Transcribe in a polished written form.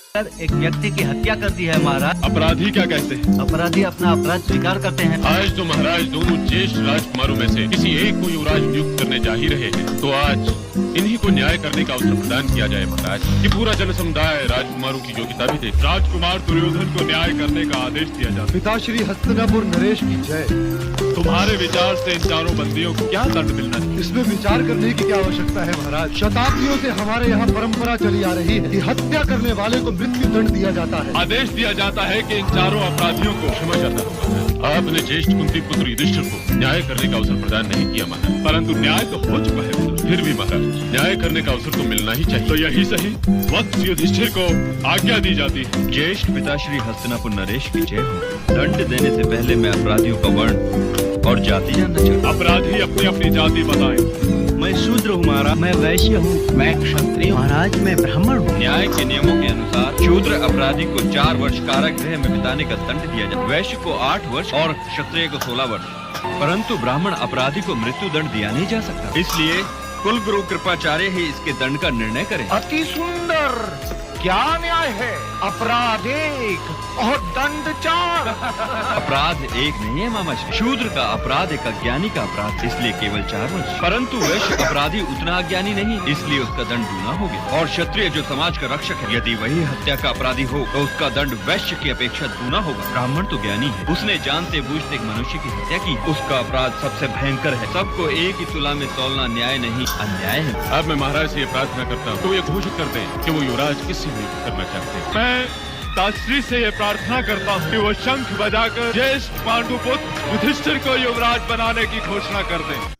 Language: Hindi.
एक व्यक्ति की हत्या कर दी है महाराज। अपराधी क्या कहते हैं? अपराधी अपना अपराध स्वीकार करते हैं। आज तो महाराज दोनों ज्येष्ठ राजकुमारों में से किसी एक को युवराज नियुक्त करने जा ही रहे हैं, तो आज इन्हीं को न्याय करने का अवसर प्रदान किया जाए महाराज, कि पूरा जन समुदाय राजकुमारों की योग्यता भी देखे। राजकुमार दुर्योधन को न्याय करने का आदेश दिया जाता है। पिताश्री हस्तिनापुर नरेश की जय। तुम्हारे विचार से इन चारों बंदियों को क्या दंड मिलना चाहिए? इसमें विचार करने की क्या आवश्यकता है महाराज? शताब्दियों से हमारे यहाँ परंपरा चली आ रही है कि हत्या करने वाले को मृत्यु दंड दिया जाता है। आदेश दिया जाता है कि इन चारों अपराधियों को क्षमा जाता है। आपने ज्येष्ठ कुंती पुत्र युधिष्ठिर को न्याय करने का अवसर प्रदान नहीं किया महाराज, परंतु न्याय तो हो चुका है। फिर भी महाराज न्याय करने का अवसर तो मिलना ही चाहिए। तो यही सही वक्त युधिष्ठिर को आज्ञा दी जाती है। ज्येष्ठ पिताश्री हस्तिनापुर नरेश की जय हो। दंड देने से पहले मैं अपराधियों का वर्ण और जाति जानना चाहता अपराधी अपनी अपनी जाति बताएं। मैं शूद्र हूँ महाराज। मैं वैश्य हूँ। मैं क्षत्रिय महाराज। मैं ब्राह्मण हूँ। न्याय के नियमों के अनुसार शूद्र अपराधी को 4 वर्ष कारागृह में बिताने का दंड दिया जाए, वैश्य को 8 वर्ष और क्षत्रिय को 16 वर्ष। परंतु ब्राह्मण अपराधी को मृत्यु दंड दिया नहीं जा सकता, इसलिए कुल गुरु कृपाचार्य ही इसके दंड का निर्णय करें। अति सुंदर, क्या न्याय है? अपराध 1 और दंड 4। अपराध 1 नहीं है मामा जी। शूद्र का अपराध एक अज्ञानी का अपराध, इसलिए केवल 4 वर्ष। परंतु वैश्य अपराधी उतना अज्ञानी नहीं, इसलिए उसका दंड दूना हो गया। और क्षत्रिय जो समाज का रक्षक है, यदि वही हत्या का अपराधी हो तो उसका दंड वैश्य की अपेक्षा दूना होगा। ब्राह्मण तो ज्ञानी है, उसने जानते बूझते एक मनुष्य की हत्या की, उसका अपराध सबसे भयंकर है। सबको एक ही तुला में तौलना न्याय नहीं अन्याय है। अब मैं महाराज से ये प्रार्थना करता हूँ तो ये घोषित कर दें कि वो युवराज किससे नियुक्त करना चाहते हैं। मैं ताश्री से ये प्रार्थना करता हूँ कि वो शंख बजाकर ज्येष्ठ पांडुपुत्र युधिष्ठिर को युवराज बनाने की घोषणा कर दें।